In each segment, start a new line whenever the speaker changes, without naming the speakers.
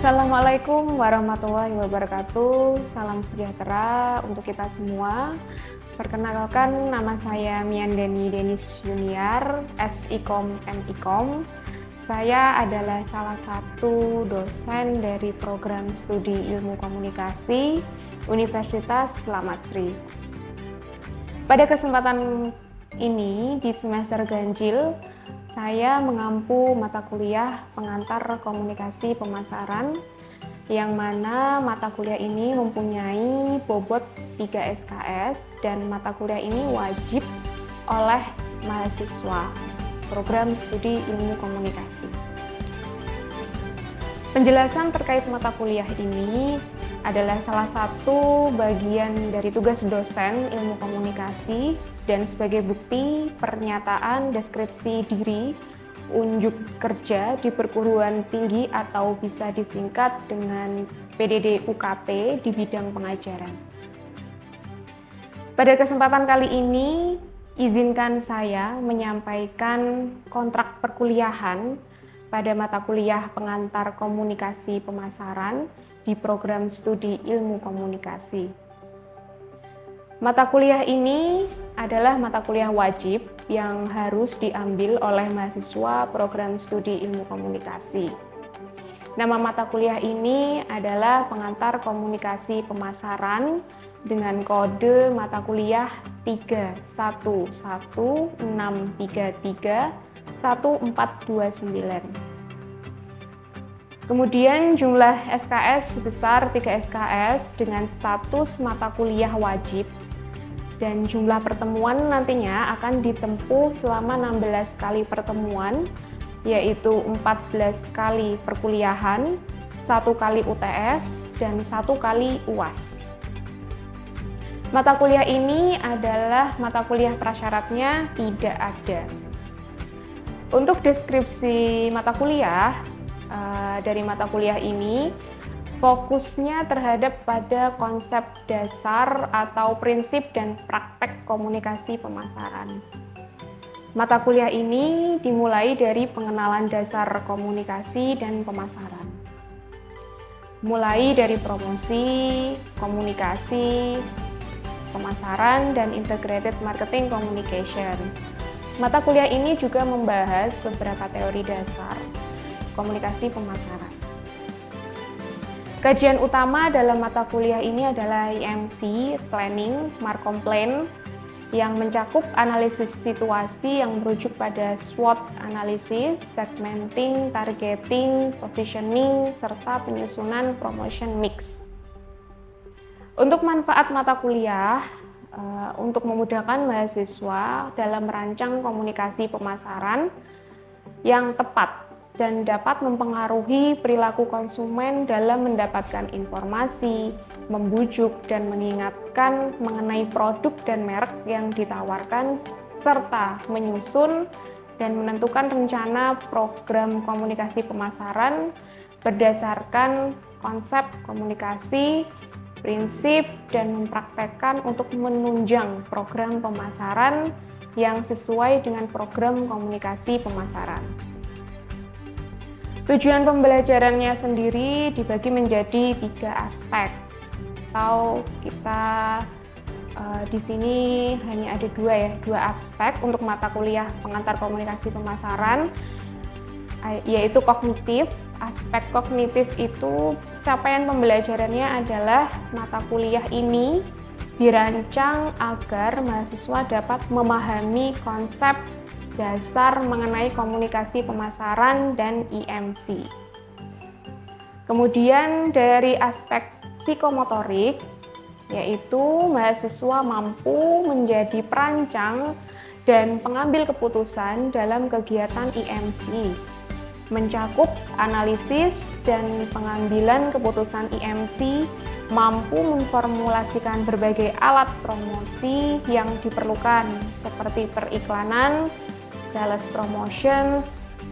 Assalamualaikum warahmatullahi wabarakatuh. Salam sejahtera untuk kita semua. Perkenalkan, nama saya Miandani Denis Junior, S.Ikom M.Ikom. Saya adalah salah satu dosen dari program studi ilmu komunikasi Universitas Slamet Sri. Pada kesempatan ini, di semester ganjil, saya mengampu mata kuliah pengantar komunikasi pemasaran, yang mana mata kuliah ini mempunyai bobot 3 SKS dan mata kuliah ini wajib oleh mahasiswa program studi ilmu komunikasi. Penjelasan terkait mata kuliah ini adalah salah satu bagian dari tugas dosen ilmu komunikasi dan sebagai bukti pernyataan deskripsi diri unjuk kerja di perguruan tinggi atau bisa disingkat dengan PDD UKT di bidang pengajaran. Pada kesempatan kali ini, izinkan saya menyampaikan kontrak perkuliahan pada mata kuliah pengantar komunikasi pemasaran di program studi ilmu komunikasi. Mata kuliah ini adalah mata kuliah wajib yang harus diambil oleh mahasiswa program studi ilmu komunikasi. Nama mata kuliah ini adalah pengantar komunikasi pemasaran dengan kode mata kuliah 3116331429. Kemudian jumlah SKS sebesar 3 SKS dengan status mata kuliah wajib, dan jumlah pertemuan nantinya akan ditempuh selama 16 kali pertemuan, yaitu 14 kali perkuliahan, 1 kali UTS, dan 1 kali UAS. Mata kuliah ini adalah mata kuliah prasyaratnya tidak ada. Untuk deskripsi mata kuliah, dari mata kuliah ini fokusnya terhadap pada konsep dasar atau prinsip dan praktek komunikasi pemasaran. Mata kuliah ini dimulai dari pengenalan dasar komunikasi dan pemasaran. Mulai dari promosi, komunikasi, pemasaran, dan integrated marketing communication. Mata kuliah ini juga membahas beberapa teori dasar komunikasi pemasaran. Kajian utama dalam mata kuliah ini adalah IMC, Planning, Marcom Plan, yang mencakup analisis situasi yang merujuk pada SWOT analisis, segmenting, targeting, positioning, serta penyusunan promotion mix. Untuk manfaat mata kuliah, untuk memudahkan mahasiswa dalam merancang komunikasi pemasaran yang tepat dan dapat mempengaruhi perilaku konsumen dalam mendapatkan informasi, membujuk dan mengingatkan mengenai produk dan merek yang ditawarkan, serta menyusun dan menentukan rencana program komunikasi pemasaran berdasarkan konsep komunikasi, prinsip, dan mempraktekkan untuk menunjang program pemasaran yang sesuai dengan program komunikasi pemasaran. Tujuan pembelajarannya sendiri dibagi menjadi 3 aspek, atau kita di sini hanya ada 2 aspek untuk mata kuliah pengantar komunikasi pemasaran, yaitu kognitif. Aspek kognitif itu capaian pembelajarannya adalah mata kuliah ini dirancang agar mahasiswa dapat memahami konsep dasar mengenai komunikasi pemasaran dan IMC. Kemudian dari aspek psikomotorik, yaitu mahasiswa mampu menjadi perancang dan pengambil keputusan dalam kegiatan IMC, mencakup analisis dan pengambilan keputusan IMC, mampu memformulasikan berbagai alat promosi yang diperlukan seperti periklanan, sales promotions,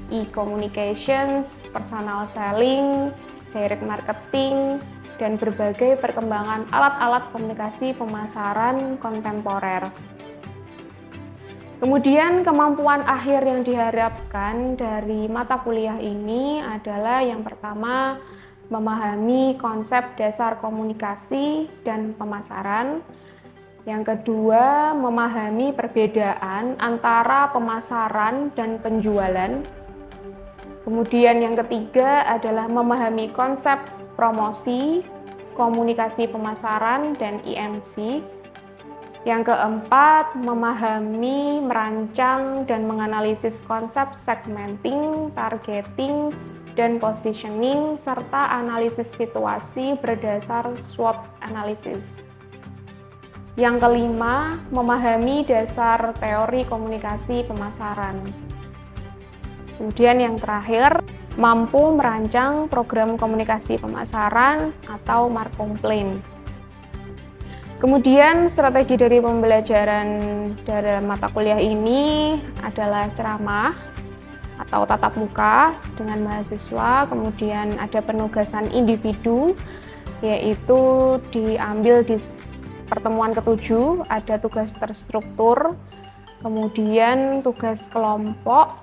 e-communications, personal selling, direct marketing, dan berbagai perkembangan alat-alat komunikasi pemasaran kontemporer. Kemudian kemampuan akhir yang diharapkan dari mata kuliah ini adalah yang pertama, memahami konsep dasar komunikasi dan pemasaran. Yang kedua, memahami perbedaan antara pemasaran dan penjualan. Kemudian yang ketiga adalah memahami konsep promosi, komunikasi pemasaran, dan IMC. Yang keempat, memahami, merancang, dan menganalisis konsep segmenting, targeting, dan positioning, serta analisis situasi berdasar SWOT analysis. Yang kelima, memahami dasar teori komunikasi pemasaran. Kemudian yang terakhir, mampu merancang program komunikasi pemasaran atau marketing plan. Kemudian strategi dari pembelajaran dalam mata kuliah ini adalah ceramah atau tatap muka dengan mahasiswa, kemudian ada penugasan individu, yaitu diambil di pertemuan ke-7, ada tugas terstruktur, kemudian tugas kelompok.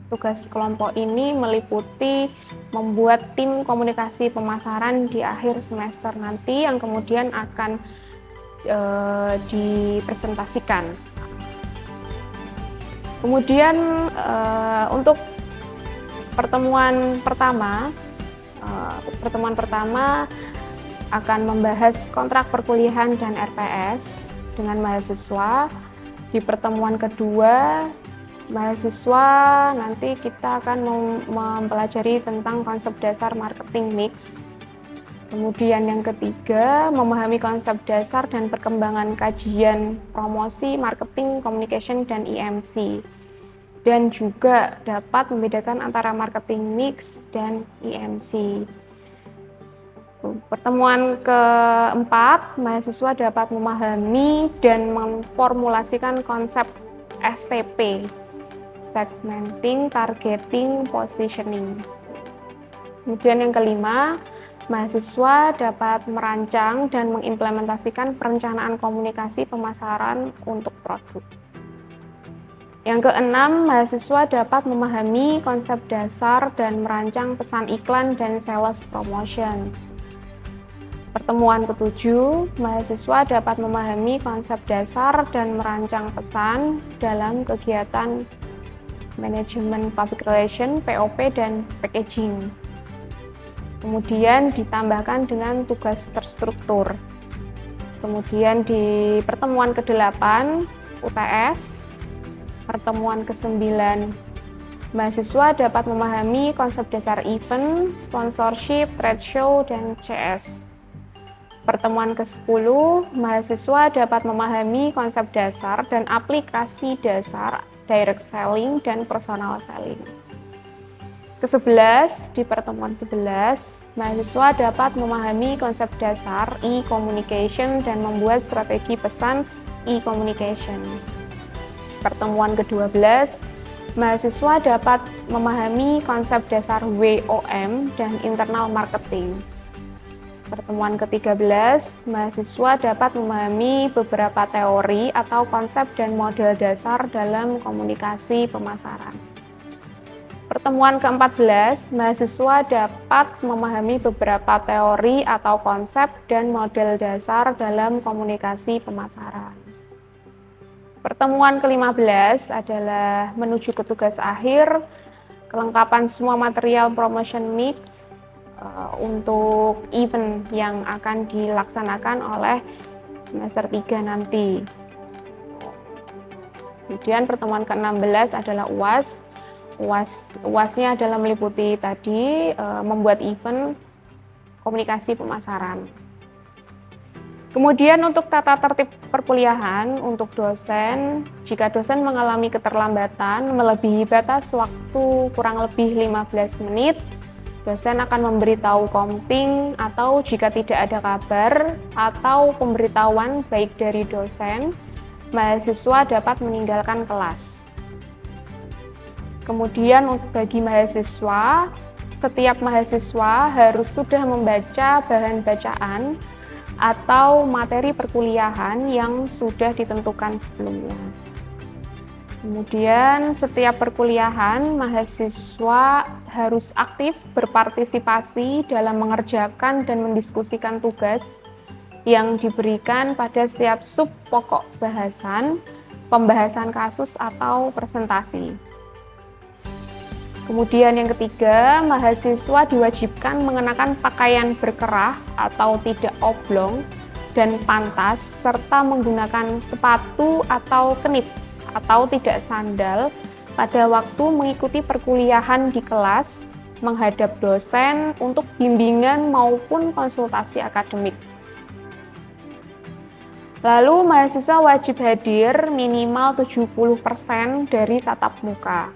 Tugas kelompok ini meliputi membuat tim komunikasi pemasaran di akhir semester nanti yang kemudian akan dipresentasikan. Kemudian untuk pertemuan pertama akan membahas kontrak perkuliahan dan RPS dengan mahasiswa. Di pertemuan kedua, mahasiswa nanti kita akan mempelajari tentang konsep dasar marketing mix. Kemudian yang ketiga, memahami konsep dasar dan perkembangan kajian promosi, marketing, communication, dan IMC. Dan juga dapat membedakan antara marketing mix dan IMC. Pertemuan keempat, mahasiswa dapat memahami dan memformulasikan konsep STP, segmenting, targeting, positioning. Kemudian yang kelima, mahasiswa dapat merancang dan mengimplementasikan perencanaan komunikasi pemasaran untuk produk. Yang keenam, mahasiswa dapat memahami konsep dasar dan merancang pesan iklan dan sales promotions. Pertemuan ke-7, mahasiswa dapat memahami konsep dasar dan merancang pesan dalam kegiatan manajemen public relation, POP, dan packaging. Kemudian ditambahkan dengan tugas terstruktur. Kemudian di pertemuan ke-8, UTS, pertemuan ke-9, mahasiswa dapat memahami konsep dasar event, sponsorship, trade show, dan CS. Pertemuan ke-10, mahasiswa dapat memahami konsep dasar dan aplikasi dasar direct selling dan personal selling. Ke-11, di pertemuan 11, mahasiswa dapat memahami konsep dasar e-communication dan membuat strategi pesan e-communication. Pertemuan ke-12, mahasiswa dapat memahami konsep dasar WOM dan internal marketing. Pertemuan ke-13, mahasiswa dapat memahami beberapa teori atau konsep dan model dasar dalam komunikasi pemasaran. Pertemuan ke-14, mahasiswa dapat memahami beberapa teori atau konsep dan model dasar dalam komunikasi pemasaran. Pertemuan ke-15 adalah menuju ke tugas akhir, kelengkapan semua material promotion mix untuk event yang akan dilaksanakan oleh semester 3 nanti. Kemudian pertemuan ke-16 adalah UAS. UAS-nya adalah meliputi tadi membuat event komunikasi pemasaran. Kemudian untuk tata tertib perkuliahan untuk dosen, jika dosen mengalami keterlambatan melebihi batas waktu kurang lebih 15 menit, dosen akan memberitahu komting atau jika tidak ada kabar atau pemberitahuan baik dari dosen, mahasiswa dapat meninggalkan kelas. Kemudian untuk bagi mahasiswa, setiap mahasiswa harus sudah membaca bahan bacaan atau materi perkuliahan yang sudah ditentukan sebelumnya. Kemudian setiap perkuliahan mahasiswa harus aktif berpartisipasi dalam mengerjakan dan mendiskusikan tugas yang diberikan pada setiap sub pokok bahasan, pembahasan kasus atau presentasi. Kemudian yang ketiga, mahasiswa diwajibkan mengenakan pakaian berkerah atau tidak oblong dan pantas serta menggunakan sepatu atau kenip atau tidak sandal pada waktu mengikuti perkuliahan di kelas, menghadap dosen untuk bimbingan maupun konsultasi akademik. Lalu mahasiswa wajib hadir minimal 70% dari tatap muka.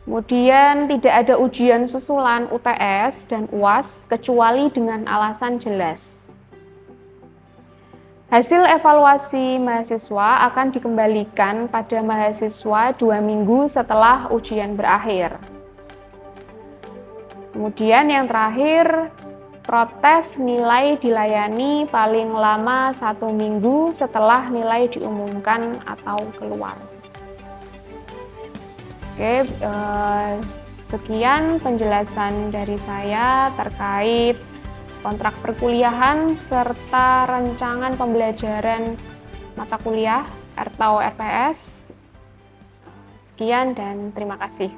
Kemudian tidak ada ujian susulan UTS dan UAS kecuali dengan alasan jelas. Hasil evaluasi mahasiswa akan dikembalikan pada mahasiswa 2 minggu setelah ujian berakhir. Kemudian yang terakhir, protes nilai dilayani paling lama 1 minggu setelah nilai diumumkan atau keluar. Oke, sekian penjelasan dari saya terkait kontrak perkuliahan serta rancangan pembelajaran mata kuliah atau RPS. Sekian dan terima kasih.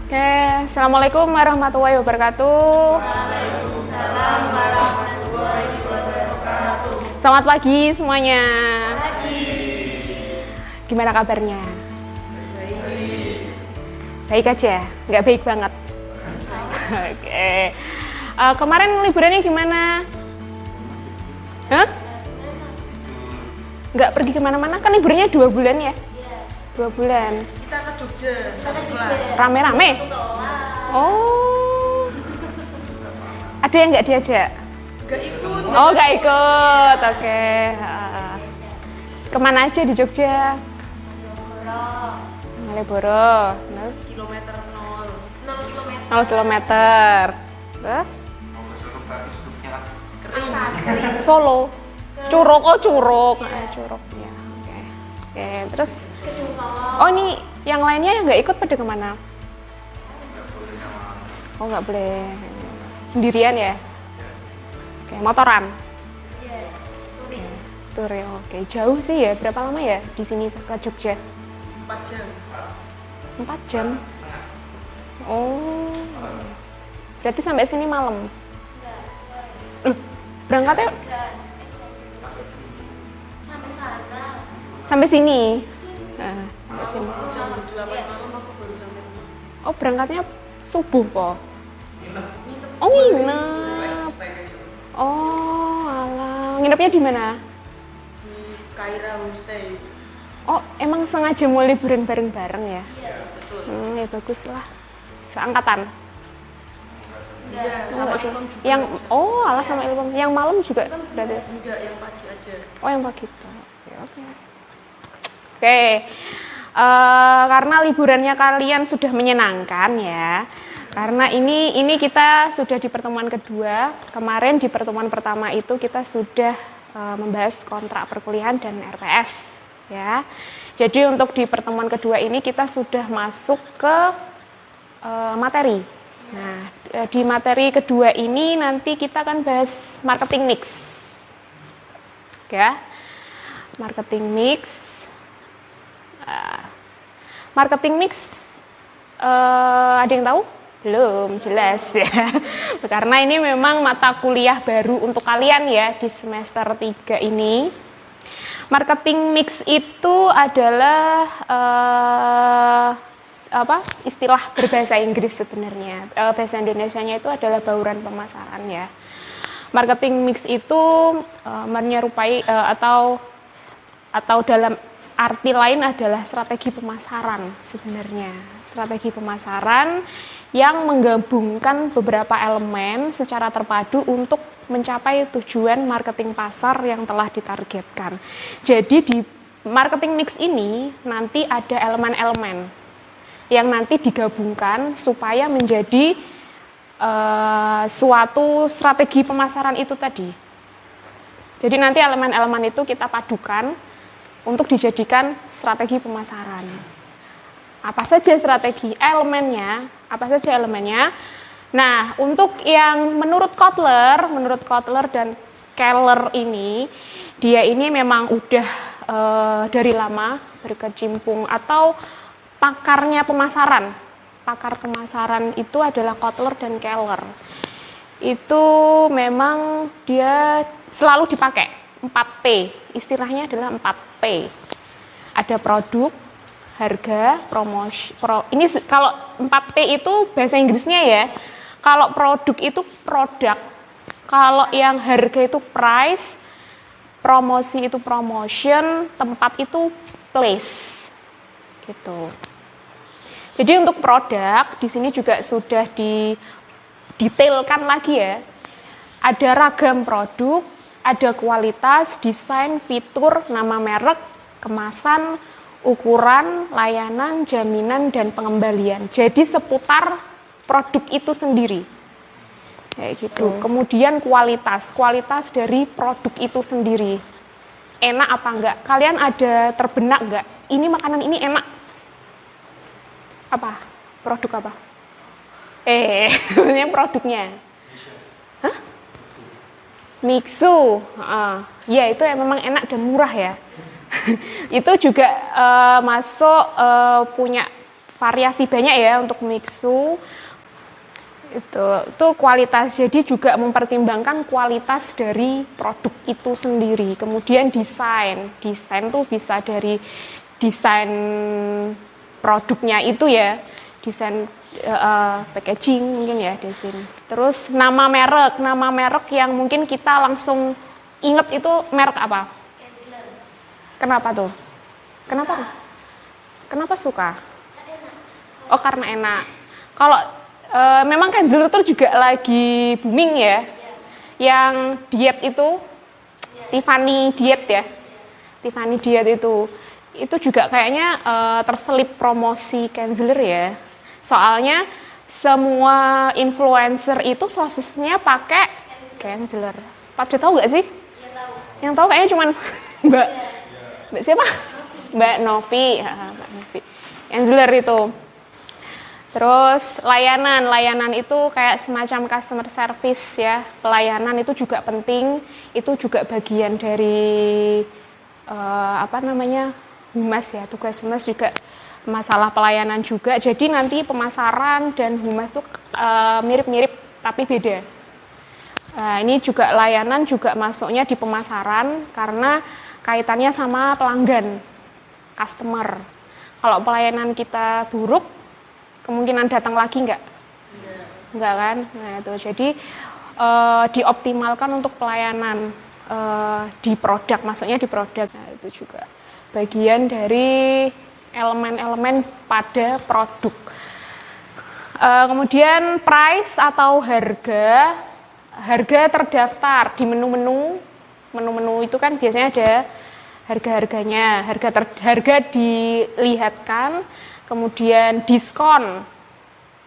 Oke, Assalamualaikum warahmatullahi wabarakatuh.
Waalaikumsalam warahmatullahi wabarakatuh.
Selamat pagi semuanya.
Pagi.
Gimana kabarnya?
Baik.
Baik aja? Nggak baik banget? Oke. Kemarin liburannya gimana? Hah? Nggak pergi kemana-mana? Kan liburnya 2 bulan ya? 2 bulan.
Kita ke Jogja sama kelas.
Rame-rame? Oh. Ada yang nggak diajak?
Gak ikut.
Oh, nggak ikut. Oke. Kemana aja di Jogja? Malioboro.
Kilometer 0
0 kilometer. Terus? Solo. Curug, oh curug. Curug ya. Oke. Oke, terus? Oh, ini yang lainnya yang nggak ikut pada kemana? Oh, nggak boleh. Sendirian ya? Oke, motoran? Oke, tur ya. Oke, jauh sih ya. Berapa lama ya di sini ke Jogja?
4 jam.
4 jam? Oh. Berarti sampai sini malam? Berangkatnya? Sampai sini? Nah, sampai sini.
Jam 8 malam aku baru sampai rumah.
Oh, berangkatnya subuh po? Oh, nginep. Oh, alah. Nginepnya di mana?
Di Kaira Homestay.
Oh, emang sengaja mau liburan bareng-bareng ya?
Iya, betul.
Ya bagus lah. Seangkatan?
Iya,
Oh,
sama
nggak sih?
Ilkom juga.
Yang, oh, alah sama Ilkom. Yang malam juga berarti?
Enggak, yang pagi aja.
Oh, yang pagi itu. Oke. Oke. Karena liburannya kalian sudah menyenangkan ya. Karena ini kita sudah di pertemuan kedua. Kemarin di pertemuan pertama itu kita sudah membahas kontrak perkuliahan dan RPS ya. Jadi untuk di pertemuan kedua ini kita sudah masuk ke materi. Nah, di materi kedua ini nanti kita akan bahas marketing mix. Ya. Marketing mix. Marketing mix ada yang tahu? Belum, jelas ya. Karena ini memang mata kuliah baru untuk kalian ya di semester 3 ini. Marketing mix itu adalah istilah berbahasa Inggris sebenarnya. Bahasa Indonesianya itu adalah bauran pemasaran ya. Marketing mix itu menyerupai atau dalam arti lain adalah strategi pemasaran sebenarnya. Strategi pemasaran yang menggabungkan beberapa elemen secara terpadu untuk mencapai tujuan marketing pasar yang telah ditargetkan. Jadi di marketing mix ini nanti ada elemen-elemen yang nanti digabungkan supaya menjadi suatu strategi pemasaran itu tadi. Jadi nanti elemen-elemen itu kita padukan untuk dijadikan strategi pemasaran. Apa saja strategi elemennya? Apa saja elemennya? Nah, untuk yang menurut Kotler dan Keller ini, dia ini memang udah dari lama berkecimpung atau pakarnya pemasaran. Pakar pemasaran itu adalah Kotler dan Keller. Itu memang dia selalu dipakai 4P. Istilahnya adalah 4P. Ada produk, harga, promosi. Ini kalau 4P itu bahasa Inggrisnya ya. Kalau produk itu produk. Kalau yang harga itu price, promosi itu promotion, tempat itu place. Gitu. Jadi untuk produk di sini juga sudah didetailkan lagi ya. Ada ragam produk, ada kualitas, desain, fitur, nama merek, kemasan, ukuran, layanan, jaminan, dan pengembalian. Jadi seputar produk itu sendiri. Kayak gitu. Kemudian kualitas dari produk itu sendiri. Enak apa enggak? Kalian ada terbenak enggak? Ini makanan ini enak. Apa? Produk apa? Ini produknya. Hah? Mixu. Ya itu memang enak dan murah ya. Itu juga masuk punya variasi banyak ya untuk Mixu. Itu kualitas. Jadi juga mempertimbangkan kualitas dari produk itu sendiri. Kemudian desain tuh bisa dari desain produknya itu ya, desain packaging mungkin ya desain. Terus nama merek yang mungkin kita langsung inget itu merek apa?
Kensler.
Kenapa tuh? Kenapa suka? Oh karena enak. Kalau memang Kensler itu juga lagi booming ya. Yang diet itu Tiffany diet ya. Tiffany diet itu juga kayaknya terselip promosi Kensler ya. Soalnya semua influencer itu sosisnya pakai Kensler. Pada tahu nggak sih?
Ya tahu.
Yang tahu kayaknya cuman Mbak siapa? Mbak Novi. Mbak Novi. Kensler itu. Terus layanan itu kayak semacam customer service ya. Pelayanan itu juga penting. Itu juga bagian dari humas ya, tugas humas juga masalah pelayanan juga. Jadi nanti pemasaran dan humas itu mirip-mirip tapi beda. Ini juga layanan juga masuknya di pemasaran karena kaitannya sama pelanggan, customer. Kalau pelayanan kita buruk, kemungkinan datang lagi enggak kan? Nah itu jadi dioptimalkan untuk pelayanan di produk, maksudnya di produk. Nah, itu juga bagian dari elemen-elemen pada produk. Kemudian price atau harga terdaftar di menu itu kan biasanya ada harga-harganya, harga dilihatkan, kemudian diskon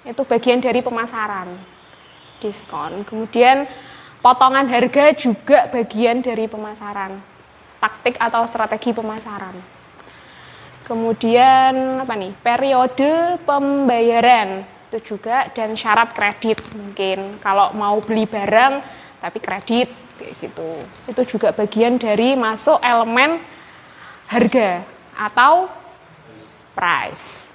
itu bagian dari pemasaran, diskon. Kemudian potongan harga juga bagian dari pemasaran, taktik atau strategi pemasaran. Kemudian periode pembayaran itu juga, dan syarat kredit mungkin kalau mau beli barang tapi kredit kayak gitu. Itu juga bagian dari masuk elemen harga atau price.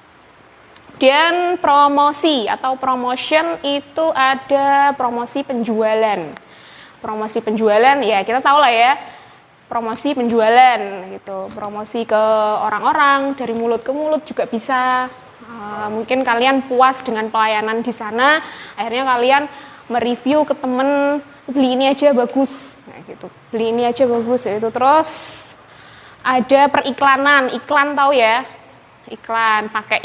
Kemudian promosi atau promotion itu ada promosi penjualan. Promosi penjualan ya kita tahu lah ya, promosi penjualan gitu, promosi ke orang-orang, dari mulut ke mulut juga bisa. Mungkin kalian puas dengan pelayanan di sana, akhirnya kalian mereview ke temen, beli ini aja bagus, nah, gitu. Beli ini aja bagus gitu. Terus ada periklanan, iklan tahu ya, iklan, pakai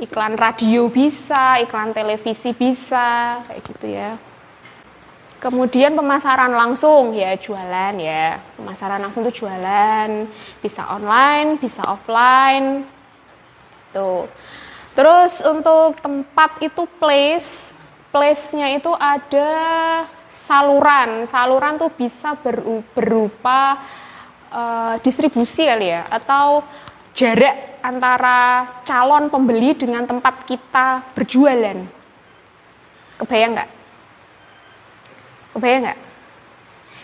iklan radio bisa, iklan televisi bisa, kayak gitu ya. Kemudian pemasaran langsung ya jualan ya, pemasaran langsung itu jualan, bisa online, bisa offline, tuh. Terus untuk tempat itu place-nya itu ada Saluran tuh bisa berupa distribusi kali ya, atau jarak antara calon pembeli dengan tempat kita berjualan. Kebayang nggak? Kebayang nggak?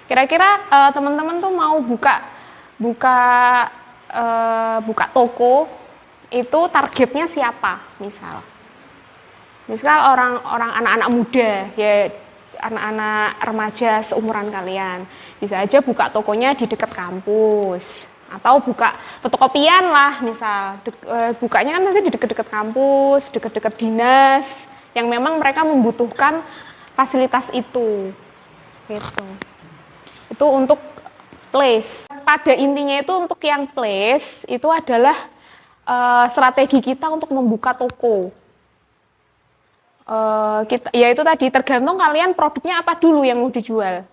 Kira-kira teman-teman tuh mau buka toko, itu targetnya siapa? Misal orang anak-anak muda, ya anak-anak remaja seumuran kalian, bisa aja buka tokonya di dekat kampus, atau buka fotokopian lah, misal bukanya kan pasti di dekat-dekat kampus, dekat-dekat dinas, yang memang mereka membutuhkan fasilitas itu, gitu. Itu untuk place. Pada intinya itu untuk yang place itu adalah strategi kita untuk membuka toko. Ya itu tadi, tergantung kalian produknya apa dulu yang mau dijual.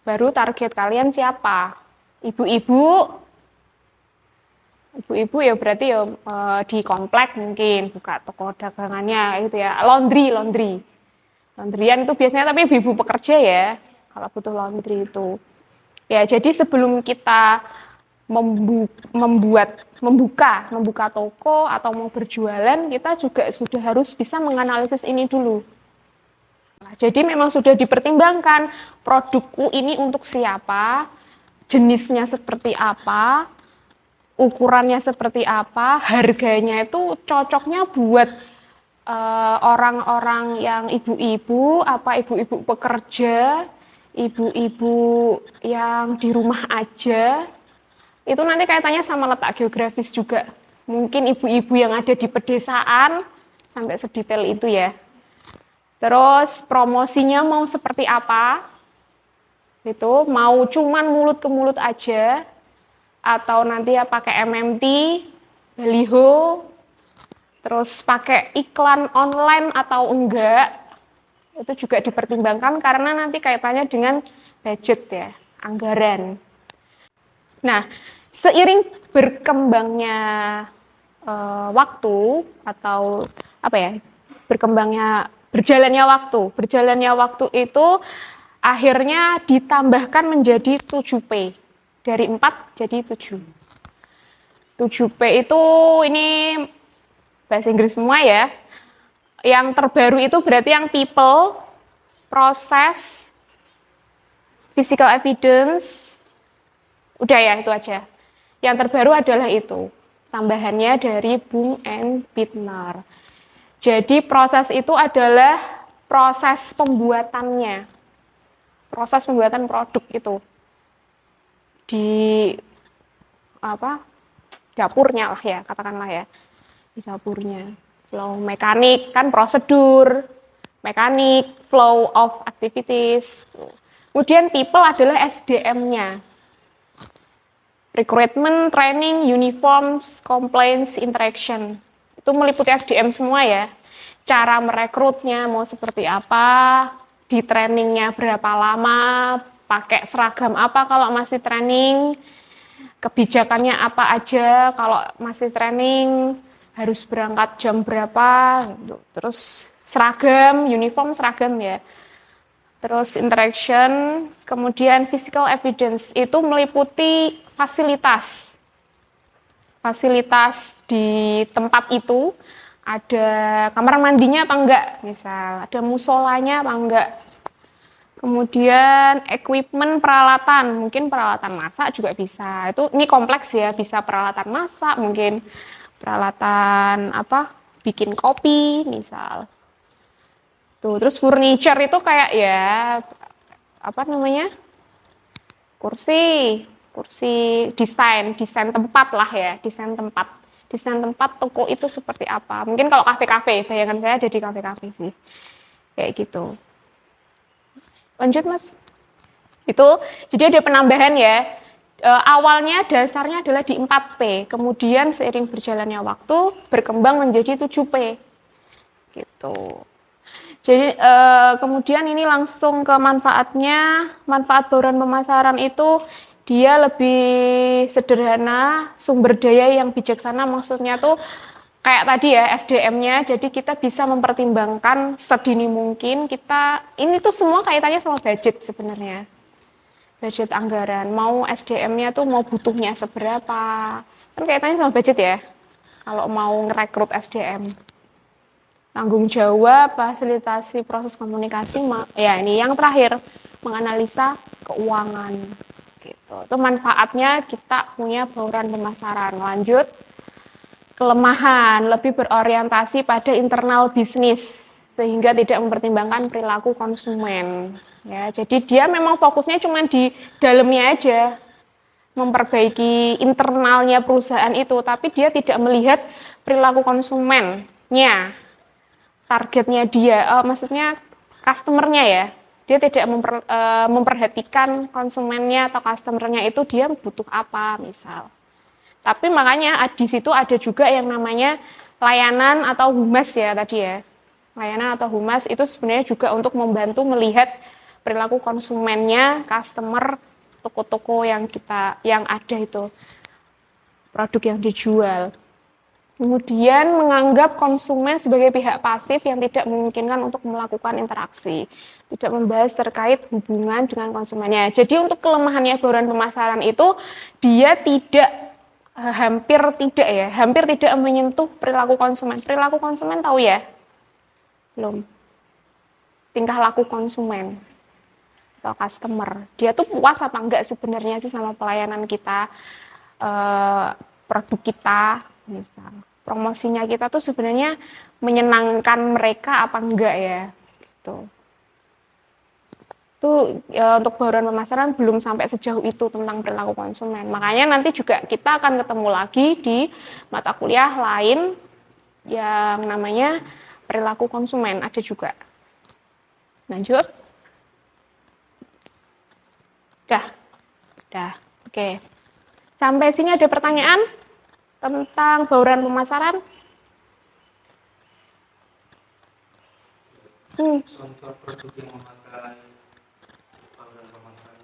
Baru target kalian siapa? Ibu-ibu ya berarti ya di komplek mungkin buka toko dagangannya gitu ya. Laundryan itu biasanya tapi ibu-ibu pekerja ya, kalau butuh laundry itu. Ya, jadi sebelum kita membuka toko atau mau berjualan, kita juga sudah harus bisa menganalisis ini dulu. Nah, jadi memang sudah dipertimbangkan produkku ini untuk siapa, jenisnya seperti apa, ukurannya seperti apa, harganya itu cocoknya buat orang-orang yang ibu-ibu, ibu-ibu pekerja, ibu-ibu yang di rumah aja. Itu nanti kaitannya sama letak geografis juga. Mungkin ibu-ibu yang ada di pedesaan, sampai sedetail itu ya. Terus promosinya mau seperti apa? Itu mau cuman mulut ke mulut aja, atau nanti ya pakai MMT, baliho, terus pakai iklan online atau enggak, itu juga dipertimbangkan karena nanti kaitannya dengan budget ya, anggaran. Nah, seiring berkembangnya waktu atau berjalannya waktu itu akhirnya ditambahkan menjadi 7P. Dari 4 jadi 7. 7P itu ini bahasa Inggris semua ya. Yang terbaru itu berarti yang people, process, physical evidence. Udah ya, itu aja. Yang terbaru adalah itu, tambahannya dari Bung and Bittner. Jadi proses itu adalah proses pembuatannya, proses pembuatan produk itu di dapurnya lah ya, katakanlah ya, di dapurnya. Flow mekanik kan prosedur, mekanik, flow of activities. Kemudian people adalah SDM-nya. Recruitment, training, uniforms, complaints, interaction. Itu meliputi SDM semua ya. Cara merekrutnya mau seperti apa, di trainingnya berapa lama, pakai seragam apa kalau masih training, kebijakannya apa aja kalau masih training, harus berangkat jam berapa, terus seragam, uniform seragam ya. Terus interaction, kemudian physical evidence, itu meliputi fasilitas di tempat itu, ada kamar mandinya apa enggak, misal ada musolanya apa enggak. Kemudian equipment, peralatan, mungkin peralatan masak juga bisa. Ini kompleks ya, bisa peralatan masak, mungkin peralatan bikin kopi misal. Terus furniture itu kayak ya kursi desain tempat lah ya, desain tempat toko itu seperti apa. Mungkin kalau kafe-kafe, bayangan saya ada di kafe-kafe sih, kayak gitu. Lanjut Mas. Itu jadi ada penambahan ya. Awalnya dasarnya adalah di 4P, kemudian seiring berjalannya waktu berkembang menjadi 7P gitu. Jadi kemudian ini langsung ke manfaatnya. Manfaat bauran pemasaran itu dia lebih sederhana, sumber daya yang bijaksana, maksudnya tuh kayak tadi ya SDM-nya, jadi kita bisa mempertimbangkan sedini mungkin ini tuh semua kaitannya sama budget sebenarnya. Budget anggaran, mau SDM-nya tuh mau butuhnya seberapa, kan kaitannya sama budget ya, kalau mau ngerekrut SDM. Tanggung jawab, fasilitasi proses komunikasi, ya ini yang terakhir, menganalisa keuangan. Gitu. Itu manfaatnya kita punya bauran pemasaran. Lanjut. Kelemahan, lebih berorientasi pada internal bisnis sehingga tidak mempertimbangkan perilaku konsumen. Ya, jadi dia memang fokusnya cuma di dalamnya aja, memperbaiki internalnya perusahaan itu, tapi dia tidak melihat perilaku konsumennya, targetnya dia, maksudnya customernya ya. Dia tidak memperhatikan konsumennya atau customernya itu dia butuh apa misal. Tapi makanya di situ ada juga yang namanya layanan atau humas ya tadi ya. Layanan atau humas itu sebenarnya juga untuk membantu melihat perilaku konsumennya, customer, toko-toko yang ada itu, produk yang dijual. Kemudian menganggap konsumen sebagai pihak pasif yang tidak memungkinkan untuk melakukan interaksi. Tidak membahas terkait hubungan dengan konsumennya. Jadi untuk kelemahannya bauran pemasaran itu dia hampir tidak menyentuh perilaku konsumen. Perilaku konsumen tahu ya? Belum. Tingkah laku konsumen atau customer. Dia tuh puas apa enggak sebenarnya sih sama pelayanan kita, produk kita, misal. Promosinya kita tuh sebenarnya menyenangkan mereka apa enggak ya? Gitu. Itu untuk bauran pemasaran belum sampai sejauh itu tentang perilaku konsumen. Makanya nanti juga kita akan ketemu lagi di mata kuliah lain yang namanya perilaku konsumen, ada juga. Lanjut. Udah. Oke. Sampai sini ada pertanyaan tentang bauran pemasaran?
Contoh produk yang memakai bauran pemasaran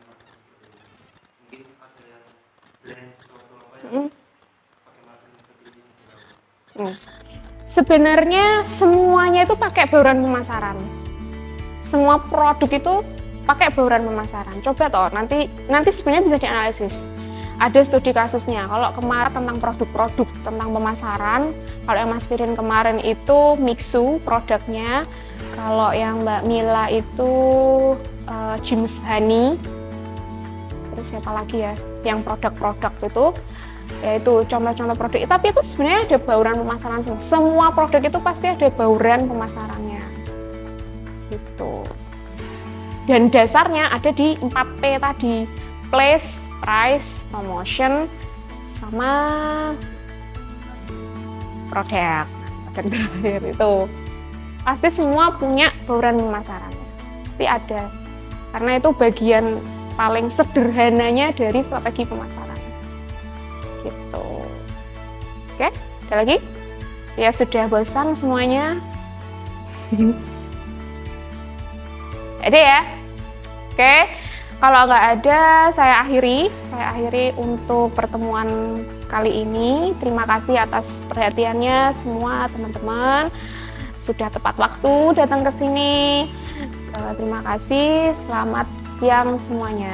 mungkin ada yang blend sesuatu apa yang pakai marketing seperti ini.
Sebenarnya semuanya itu pakai bauran pemasaran. Semua produk itu pakai bauran pemasaran. Coba toh nanti sebenarnya bisa dianalisis. Ada studi kasusnya. Kalau kemarin tentang produk-produk tentang pemasaran, kalau yang Mas Firin kemarin itu Mixu produknya, kalau yang Mbak Mila itu James Honey, terus siapa lagi ya? Yang produk-produk itu, yaitu contoh-contoh produk. Tapi itu sebenarnya ada bauran pemasaran semua. Semua produk itu pasti ada bauran pemasarannya. Gitu. Dan dasarnya ada di 4P tadi, place, price, promotion, sama produk. Dan terakhir itu pasti semua punya bauran pemasaran. Pasti ada. Karena itu bagian paling sederhananya dari strategi pemasaran. Gitu. Oke, ada lagi? Ya sudah bosan semuanya. Ada ya? Oke. Kalau nggak ada, saya akhiri untuk pertemuan kali ini. Terima kasih atas perhatiannya semua teman-teman. Sudah tepat waktu datang ke sini. Terima kasih, selamat siang semuanya.